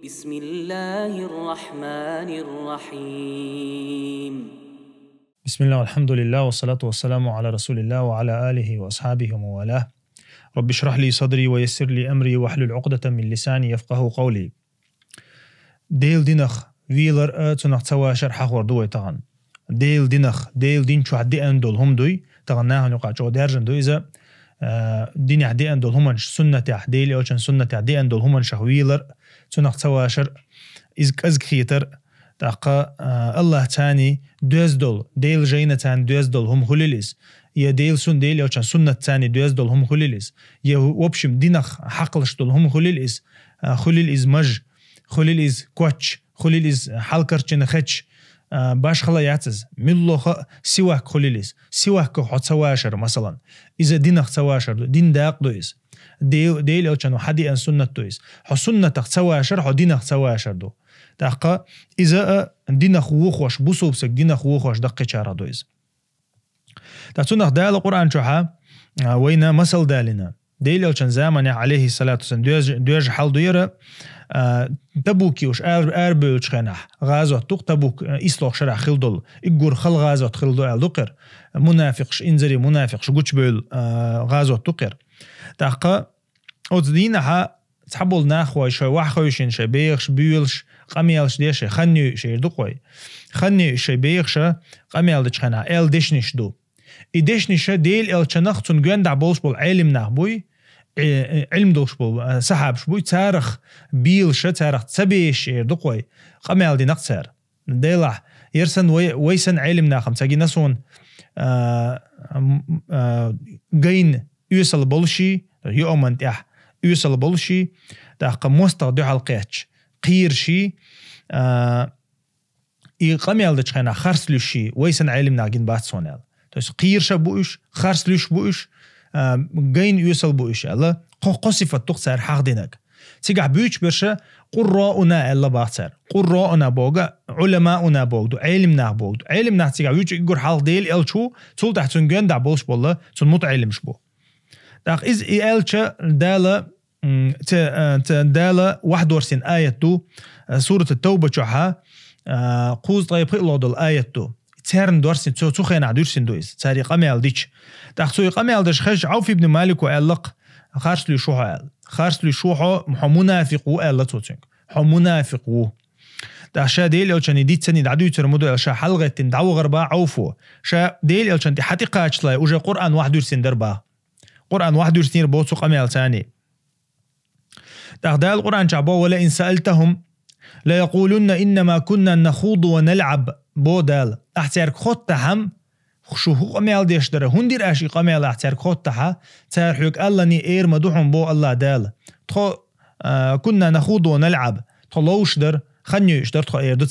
بسم الله الرحمن الرحيم. بسم الله والحمد لله والصلاة والسلام على رسول الله وعلى آله وأصحابه وموالاه. رب اشرح لي صدري ويسر لي أمري واحلل عقدة من لساني يفقه قولي. ديل دينخ ويلر تنخ توا شرح وردوي تغن. ديل دين شو عدي أندول هم دوي تغناها نقع جو درجن دوي إذا دين عدي أندول هم سنة عديل أو سنة عدي أندول هم شهويلر تنخ توا شر إزك خيتر تاقا الله تاني دوزدول ديل جينا تان دوزدول هم خليليس يا ديل سن ديل يوشان سنة تاني دوزدول هم خليليس يا وبشم دينخ حقلش دول هم خليليس خليليس مج خليليس كوتش خليليس حلقرچن خچ باش خلا يعتز ملوخ سواك خليليس سواك حط سواشر مثلا إذا دينخ سواشر دين داق دويس ديل يوشان حدي أن سنة دويس حسنة تخ سواشر حدينخ سواشر دو تاقا إذا دينخ وخوش بوسوبسك دينخ وخوش دقي چارا دويز تاتونخ دال القرآن شوحا وينا مسل دالنا ديل يوشان زامن عليه الصلاة والسلام دوج حال دويرا تبوكي وش أربيل شخنح غازوة توق تبوك إسلوخ شرع خلدول إقور خل غازوة خلدول ألدقر منافقش إنزري منافقش قوش بيل غازوة تقر تاقا أوزدينها تحبول ناخوي شوي وحخويشين شي بيخش بيولش قميالش ديشي خنيو شي يردقوي خنيو شي بيخش قميال ديش خنا إل ديشنش دو إديشنش ديل إل چنخ تون جوندع بولش بول علم ناخبوي علم دوش بول سحابش بوي تارخ بيلش تارخ تسبيش يردقوي قميال دي نقصر ديلح يرسن ويسن علم ناخم تاقي نسون جين يوصل بولشي يومن تيح يوصل بولشي تاق مستقدو حلقيتش قيرشي يقميال دي چخينا خرسلوشي ويسن علم ناقين باتسونيل توس قيرش بوش خرسلوش بوش جين يوصل بوش الله قصفة تقصر حق دينك تيقع بيوش برشا قراؤنا الله باتصر قراؤنا بوغا علماؤنا بوغدو علمنا بوغدو علمنا تيقع بيوش يقول حال ديل الشو تول تحتون جن دع بولش بالله تون متعلمش بو داق إز إلشا دالة دالة 41 آية تو سورة التوبة شوحا قوز طيب خيلود الآية تو تهرن دورسين تو خينا دورسين دويس تاري قميال ديش داق سوي قميال ديش خش عوف ابن مالك وقالق خارس لي شوحا خارس لي شوحا منافقو قال توتنك منافقو داق شا ديل يلشان ديت سني دعدو يترمدو شا حلقة دعو غربا عوفو شا ديل يلشان دي حقيقة اشلاي وجا قرآن 21 دربا قرآن 21 بوتسو قميال تاني تغدال القرآن جعبا ولا إن سألتهم لا يقولون إنما كنا نخوض ونلعب بودال احتيارك خطهم شو هو قميال ديش داره هندير أشي قميال احتيارك خطها تارحيك الله ني إير مدوحهم بو الله دال تخو كنا نخوض ونلعب تخلوش در خنيوش در تخو إير دو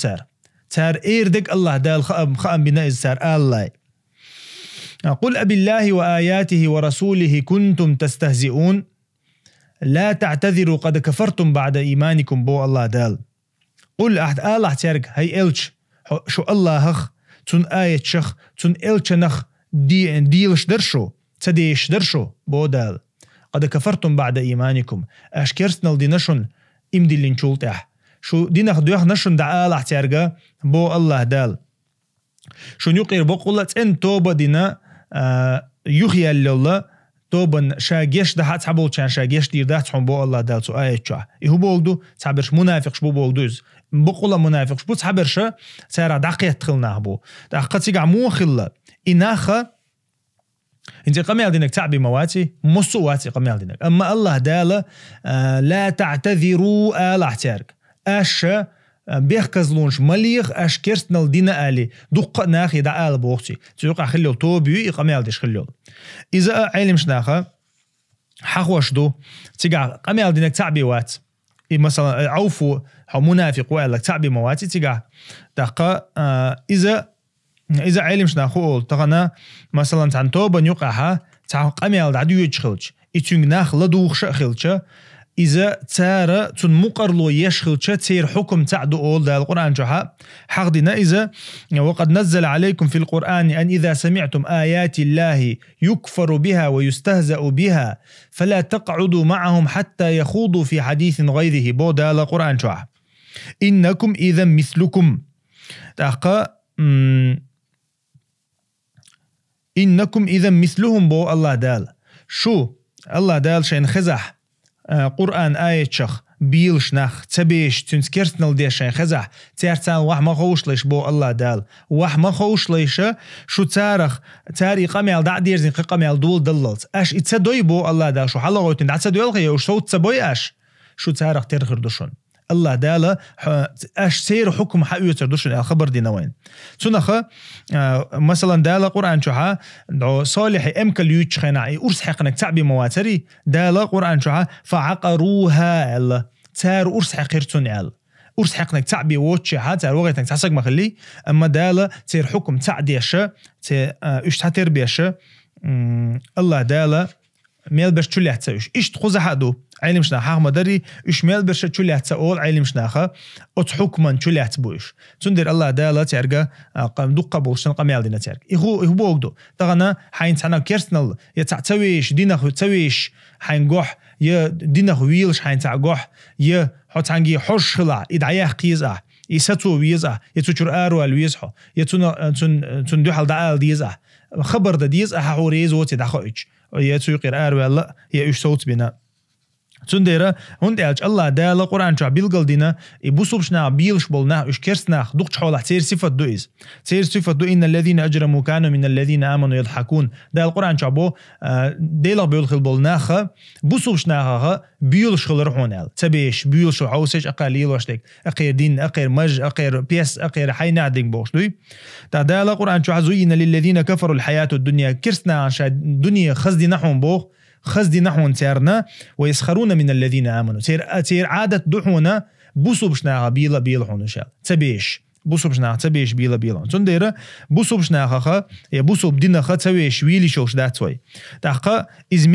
تار إير دك الله دال خأم بنا إزتار الله قل أبي الله وآياته ورسوله كنتم تستهزئون لا تعتذروا قد كفرتم بعد إيمانكم بو الله دال قل الله تارك هاي إلش شو الله هخ تون آية شخ تون إلش نخ ديلش درشو تديش درشو بو دال قد كفرتم بعد إيمانكم أشكرسنا لدينشون إمدي اللي نشولتح شو دينخ دوخ نشون دع الله تارك بو الله دال شو نيقير بو قلت إن توبة دينا يخيال لله توبن شاگيش ده حتحبول چان شاگيش دير ده تحن بو الله دال سو آية چاه يهو بوغدو تحبرش منافقش بو بوغدوز بقولا منافقش بو تحبرش سيرا دقية تخلناه بو دقية تيقع موخلا إناخا انتي قميال دينك تعبي مواتي مصو واتي قميال دينك أما الله دال لا تعتذروا آل احتارك أشا بيخكزلونش مليخ أشكرتنا لدينا آلي دق ناخي دا آل بوغتي تيوقع خليل توبيو إقاميال ديش خليل إذا علمش ناخا حقوش دو تيقع قميال دينك تعبي وات مثلا عوفو أو منافق وقالك تعبي مواتي تيقع دقا إذا علمش ناخو تغنى مثلا تان توبا نيوقعها تعو قميال دعدو يجخلش إتونغ ناخ لدوخش خلش إذا تارا تون مقرلو يشخلش تير حكم تعدو أول دا القرآن جوحا حقدنا إذا وقد نزل عليكم في القرآن أن إذا سمعتم آيات الله يكفر بها ويستهزأ بها فلا تقعدوا معهم حتى يخوضوا في حديث غيره بو دا القرآن جوحا إنكم إذا مثلكم تاقا إنكم إذا مثلهم بو الله دال شو الله دال شين خزح قرآن آية شخ بيلش نخ تبيش تنسكرتنال دي شين خزح تيرتان واح ما خوش ليش بو الله دال واح ما خوش ليش شو تارخ تاري قميل دع ديرزين قميل دول دللت اش اتسدوي بو الله دال شو حلا غوتين دع تسدوي الغي وش صوت تسبوي اش شو تارخ ترخر دشون الله داله اش سير حكم حقيقة تردوشن الخبر دي نوين تنخ مثلا داله قرآن شوها صالح امكل يوتش خناعي ارس حقنك تعبي مواتري داله قرآن شوها فعقروها ال تار ارس حقيرتون ال ارس حقنك تعبي ووتشها تار وغيتك تحسق مخلي اما داله سير حكم تعديش تي اش تربيش الله داله ميل باش تشلي تسويش ايش تخوزه حدو علم شنا حق مدري ايش ميل باش تشلي تسول علم شناخه ات حكما تشلي تبوش تندر الله داله ترجع قام دو قبول شن قميل دينا ترجع هو بوغدو تغنا حين تانا كيرسنال يتسويش دينا تسويش حين جوح يا دينا ويلش حين تاعجوح يا حتانجي حش خلا ادعيه قيزه يساتو ويزه يتشر ارو الويزحو يتون تندو حل دال ديزه خبر ده ديزه حوريز وتي دخوج يتو يقر ارو لا يا ايش صوت بنا تنديره هند الج الله دال قران شو بيلقل دينا يبوسوبشنا بيلش بولنا ايش كرسنا دوق حول تير صفه دويز تير صفه دو ان الذين اجرموا كانوا من الذين امنوا يضحكون ده القران شو بو ديلا بيلخل بولناخ بوسوبشنا بيلش خلرحونال تبيش بيلش عوسج اقاليل واشتك اقير دين اقير مج اقير بيس اقير حينا دين بوشلوي ده دال القران شو زين للذين كفروا الحياه الدنيا كرسنا عشان الدنيا خزدي نحون بو خزدي نحو تيرنا ويسخرون من الذين آمنوا تير عادة دحونا بوسو بشناها بيلا حونشا تبيش بوسو بشناها تبيش بيلا تندير بوسو بشناها يا بوسو بدينها تبيش ويلي شوش داتوي تحقا إز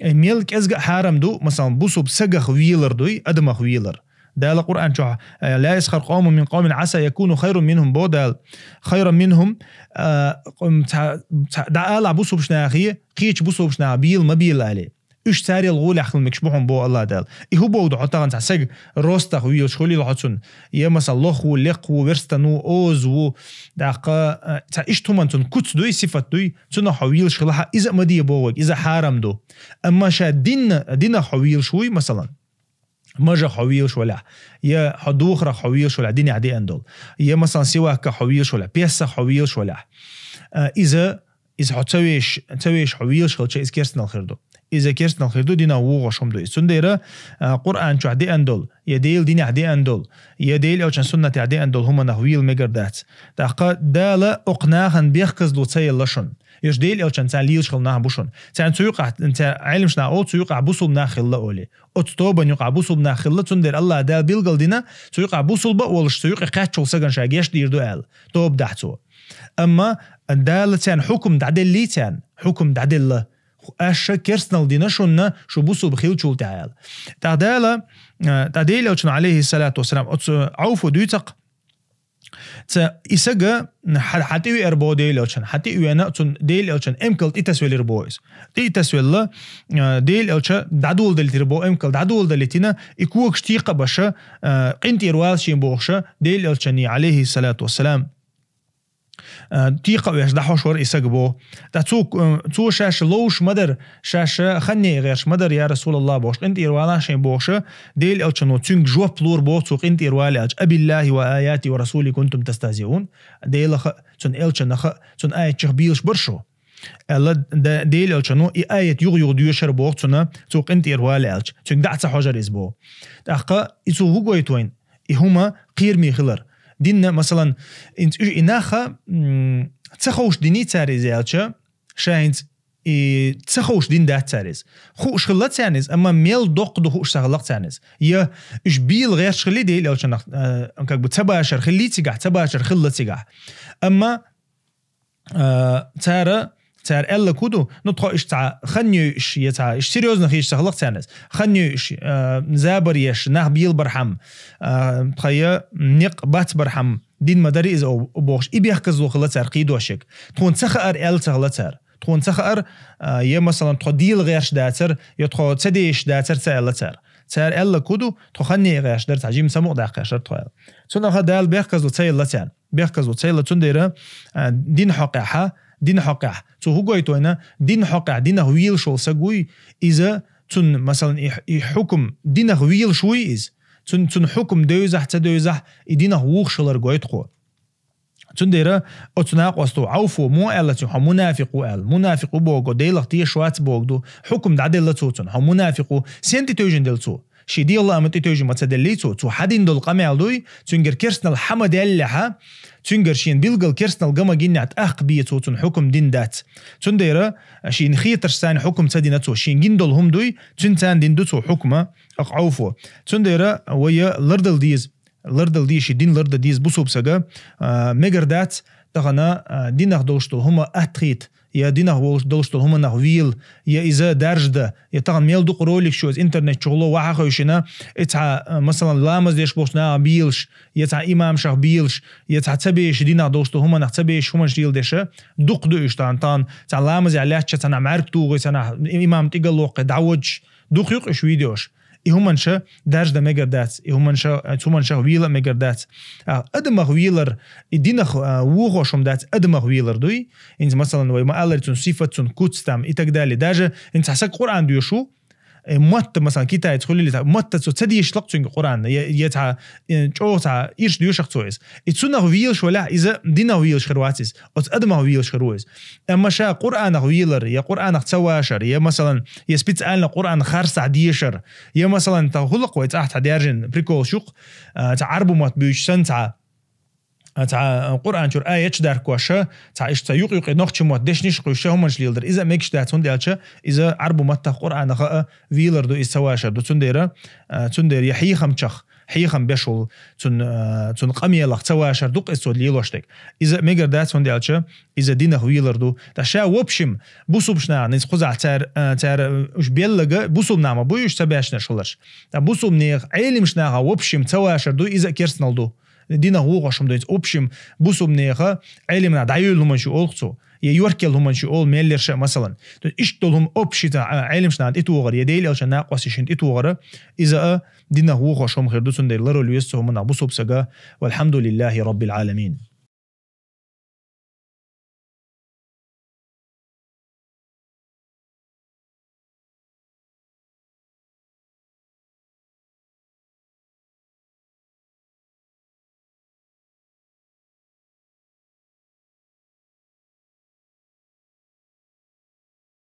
ميلك إزجا حرام دو مثلا بوسو بسجخ ويلر دوي أدمخ ويلر ده القرآن شو لا يسخر قوم من قوم عسى يكونوا خير منهم بودال خيرا منهم دا ألا بوسو بشناخية قيش بوسو بشنا بيل ما بيل عليه إيش تاري الغول أخل مكشبهم بو الله دال إيه بودو حتى عن تحسج روستخ ويل شخولي لحسن يا مثلا لخ ولق وورستنو أوز و دقة إيش تومن تون كوت دوي صفة دوي تون حويل شخلها إذا ما دي بوج إذا حرام دو أما شا دين حويل شوي مثلا مجا حويش ولا يا حدوخرة حويش ولا ديني عدي أندول يا مثلا سواك حويش ولا بيسة حويش ولا إذا تسويش حويش خلش إذا كيرسنا الخيردو إذا كيرسنا الخيردو دينا وغشهم دو سنديرة قرآن شو عدي أندول يديل ديني عدي أندول يديل أو كان سنة عدي أندول هما نحويل مجردات تاقا دالة أقناهن بيخكز دو تسيل لشن يش ديل أو كان تعليل شغلناها بوشون تان تيوقع أنت علم شنا أو تيوقع بوصل ناخل أولي أتطوبا يوقع بوصل ناخل تندر الله دال بيلقل دينا تيوقع بوصل بقولش تيوقع قاتشل سجن شاقيش دير دوال توب دحتو أما دال تان حكم دعدل لي تان حكم دعدل أش كيرسنال دينا شونا شو بوصل بخيل شو تعال تعديل أو كان عليه الصلاة والسلام عوفو دوتق إسجا حتى أربعة ديل أو كان حتى أنا تون ديل أو كان أمكل تسويل أربعة تسويل ديل أو كان دعول دل تربو أمكل دعول دلتنا يكوك شتيقة بشة قنت إروال شيء بوخشة ديل أو كان عليه الصلاة والسلام تيقة ويش دحوشور إسقبو تو شاش لوش مدر شاش خني غيرش مدر يا رسول الله بوش قنت إروالا شين بوش ديل أو كانوا تنج جوا بلور بوش وقنت إروالا أبي الله وآياتي ورسولي كنتم تستهزئون ديل تن إل كان تن آية تشبيلش برشو الله ديل أو كانوا آية يغيو ديوشر بوش تنا تو قنت إروالا ألش تن دعت حجر إسبو أخا إسو هو يتوين إهما قير ميخلر دينا مثلا انت إناخا تسخوش ديني تاريز يالشا شاهنت تسخوش دين ده تاريز خوش خلات تانيز أما ميل دوق دو خوش سخلق تانيز يا إش بيل غير شخلي دي يالشا انكاك بتباشر خلي تيقع تباشر خلة تيقع أما تار ألا كودو نطقو إش تاع خنيو إش يتاع إش سيريوزنا خيش تخلق تانيز خنيو إش زابر يش ناه بيل برحم تخيا نق بات برحم دين مداري إز أو بوش إبيحكز لو خلات تار قيدو أشيك تخون تخأر أل تخلات تار تخون تخأر يا مثلا تخو ديل غيرش داتر يا تخو تديش داتر تألا تار سار ألا كودو تخني غاش درت عجيم سمو داق عشر طوال تون أخذ دال بيحكز لتسيل لتيان بيحكز لتسيل لتون ديرة دين حقيقة دين حقيقة تو هو قايتونا دين حقيقة دين هويل شو سجوي إذا تون مثلا حكم دين هويل شوي إز تون حكم دوزح تدوزح دين هوخ شلر قايتقو تون ديرة أتناق وستو عوفو مو ألتو هم منافقو منافقو بوغو ديلق تي شوات بوغدو حكم دعدل لتوتون هم منافقو سينتي توجن دلتو شي دي الله أمتي توجن متدليتو تو حدين دول قمال دوي تنجر كيرسنا الحمد اللحة تنجر شين بيلقل كيرسنا القما جينات أخبيتو تن حكم دين دات تن ديرة شين خيتر سان حكم تدينتو شين جندل هم دوي تنتان دين دوتو حكمة أقعوفو تن ديرة ويا لردل ديز لردل ديش دين لرد ديز بوسوب سجا مجردات تغنا دينه دوشتو هما أتخيت يا دينه دوشتو هما نهويل يا إذا درجة يا تغن ميل دوق رولك شو إنترنت شغله وحخوشنا إتها مثلا لامز ديش بوشنا بيلش يتها إمام شاه بيلش يتها تبيش دينه دوشتو هما نحتبيش هما شديل ديشه دوق دوش تان تاع لامز عليها تنا معركتو تنا إمام تيجلوق دعوج دوق يقش فيديوش إهمنشا درج ده مجردات إهمنشا ويلا مجردات أدم ويلر الدينخ ووخوشم دات أدم ويلر دوي إنت مثلا وما قالر تون صفة تون كوتستام إتقدالي داجة إنت حسك قرآن ديوشو مت مثلا كيتا يدخل لي مت تصديش لقطين القرآن يتع جوتا إيش ديوشك تويس إتسونا ويلش ولا إذا دينا ويلش خرواتيس أتقدم ويلش خرويس أما شا قرآن ويلر يا قرآن تسواشر يا مثلا يسبيت قالنا قرآن خارس عديشر يا مثلا تخلق ويتأحت عديارجن بريكول شوق تعربو مات بيش سنتع تاع قرآن شور آية دار كواشة تاع إيش تيوق يق نخش موت دش نش قوشه هم مش ليلدر إذا ميكش داتون دالشة إذا عربو مت قرآن خاء ويلر دو إستواشر دو تنديرة تندير يحيي خم شخ حيي خم بيشول تن قمية لق تواشر دوق إستود ليلوشتك إذا ميجر داتون دالشة إذا دينه ويلر دو تشا وبشم بوسوبشنا نيس خزع تار وش بيلقى بوسوب نعمة بويش تباشنا شلش بوسوب نيغ علمش ناها وبشم تواشر دو إذا كيرسنال دو دينا هو قشم دويت أوبشم بوسوب نيخا علمنا دعيول هم شو ألقصو يوركل هم شو أول ميلر شيء مثلا إشتولهم أوبشيتا علمش ناد إتوغر يديل أو شنا قاسيشين إتوغر إذا دينا هو قشم خير دوتون دير لرو ليستو هم نبوسوب سجا والحمد لله رب العالمين.